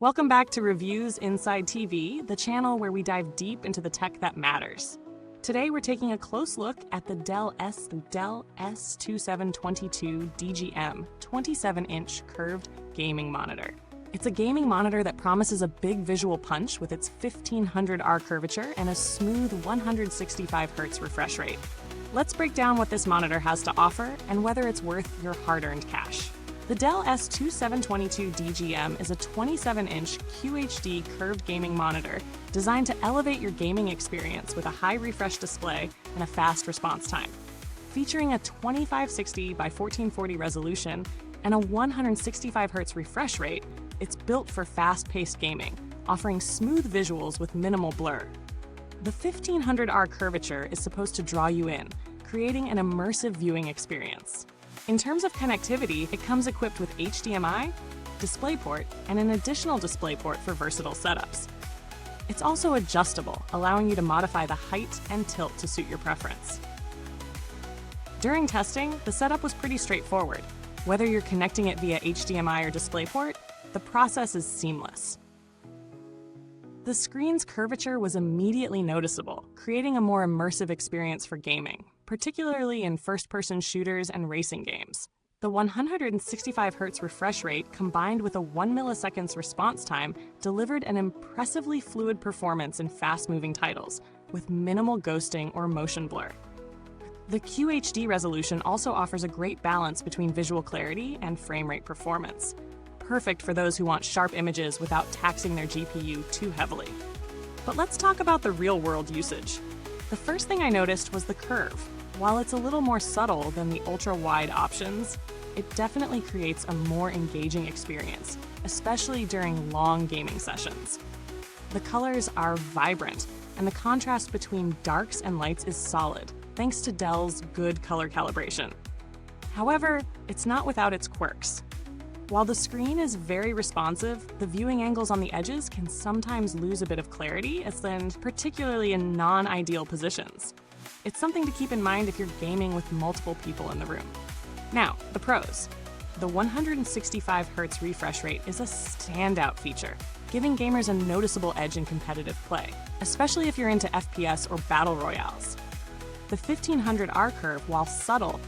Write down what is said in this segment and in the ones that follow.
Welcome back to Reviews Inside TV, the channel where we dive deep into the tech that matters. Today we're taking a close look at the Dell S2722DGM 27-inch curved gaming monitor. It's a gaming monitor that promises a big visual punch with its 1500R curvature and a smooth 165Hz refresh rate. Let's break down what this monitor has to offer and whether it's worth your hard-earned cash. The Dell S2722DGM is a 27-inch QHD curved gaming monitor designed to elevate your gaming experience with a high refresh display and a fast response time. Featuring a 2560 by 1440 resolution and a 165Hz refresh rate, it's built for fast-paced gaming, offering smooth visuals with minimal blur. The 1500R curvature is supposed to draw you in, creating an immersive viewing experience. In terms of connectivity, it comes equipped with HDMI, DisplayPort, and an additional DisplayPort for versatile setups. It's also adjustable, allowing you to modify the height and tilt to suit your preference. During testing, the setup was pretty straightforward. Whether you're connecting it via HDMI or DisplayPort, the process is seamless. The screen's curvature was immediately noticeable, creating a more immersive experience for gaming, particularly in first-person shooters and racing games. The 165Hz refresh rate combined with a 1 milliseconds response time delivered an impressively fluid performance in fast-moving titles, with minimal ghosting or motion blur. The QHD resolution also offers a great balance between visual clarity and frame rate performance, perfect for those who want sharp images without taxing their GPU too heavily. But let's talk about the real-world usage. The first thing I noticed was the curve. While it's a little more subtle than the ultra-wide options, it definitely creates a more engaging experience, especially during long gaming sessions. The colors are vibrant, and the contrast between darks and lights is solid, thanks to Dell's good color calibration. However, it's not without its quirks. While the screen is very responsive, the viewing angles on the edges can sometimes lose a bit of clarity, particularly in non-ideal positions. It's something to keep in mind if you're gaming with multiple people in the room. Now, the pros. The 165Hz refresh rate is a standout feature, giving gamers a noticeable edge in competitive play, especially if you're into FPS or battle royales. The 1500R curve, while subtle,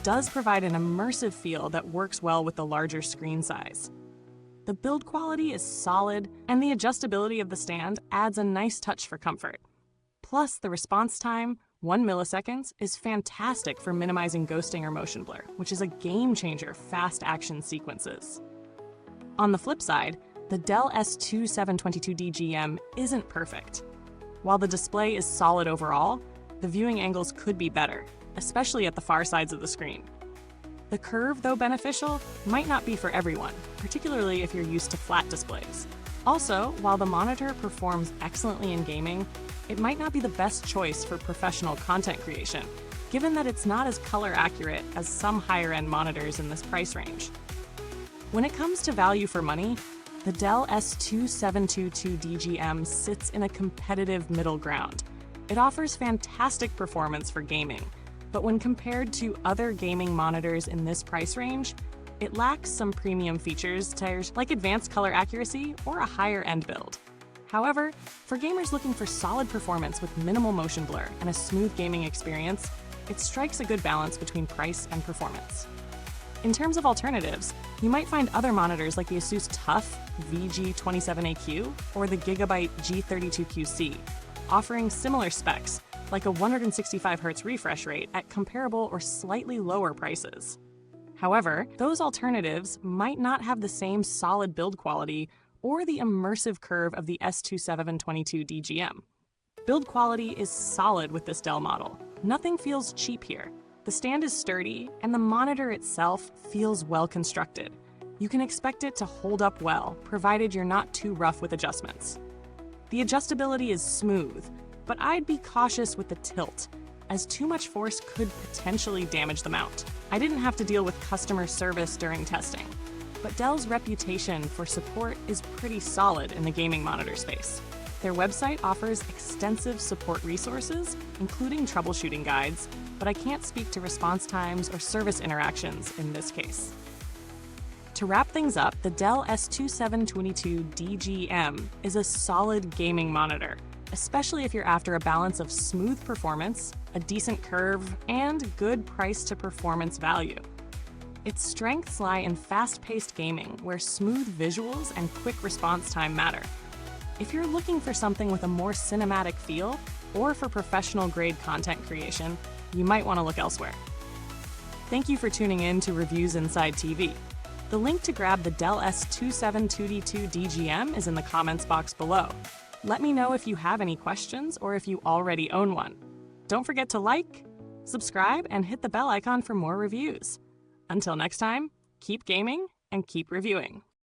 does provide an immersive feel that works well with the larger screen size. The build quality is solid, and the adjustability of the stand adds a nice touch for comfort. Plus, the response time, 1 milliseconds, is fantastic for minimizing ghosting or motion blur, which is a game changer for fast action sequences. On the flip side, the Dell S2722DGM isn't perfect. While the display is solid overall, the viewing angles could be better, especially at the far sides of the screen. The curve, though beneficial, might not be for everyone, particularly if you're used to flat displays. Also, while the monitor performs excellently in gaming, it might not be the best choice for professional content creation, given that it's not as color accurate as some higher-end monitors in this price range. When it comes to value for money, the Dell S2722DGM sits in a competitive middle ground. It offers fantastic performance for gaming, but when compared to other gaming monitors in this price range, it lacks some premium features like advanced color accuracy or a higher-end build. However, for gamers looking for solid performance with minimal motion blur and a smooth gaming experience, it strikes a good balance between price and performance. In terms of alternatives, you might find other monitors like the Asus TUF VG27AQ or the Gigabyte G32QC, offering similar specs, like a 165Hz refresh rate at comparable or slightly lower prices. However, those alternatives might not have the same solid build quality or the immersive curve of the S2722DGM. Build quality is solid with this Dell model. Nothing feels cheap here. The stand is sturdy, and the monitor itself feels well constructed. You can expect it to hold up well, provided you're not too rough with adjustments. The adjustability is smooth, but I'd be cautious with the tilt, as too much force could potentially damage the mount. I didn't have to deal with customer service during testing, but Dell's reputation for support is pretty solid in the gaming monitor space. Their website offers extensive support resources, including troubleshooting guides, but I can't speak to response times or service interactions in this case. To wrap things up, the Dell S2722DGM is a solid gaming monitor, especially if you're after a balance of smooth performance, a decent curve, and good price to performance value. Its strengths lie in fast-paced gaming, where smooth visuals and quick response time matter. If you're looking for something with a more cinematic feel, or for professional-grade content creation, you might want to look elsewhere. Thank you for tuning in to Reviews Inside TV. The link to grab the Dell S2722DGM is in the comments box below. Let me know if you have any questions or if you already own one. Don't forget to like, subscribe, and hit the bell icon for more reviews. Until next time, keep gaming and keep reviewing.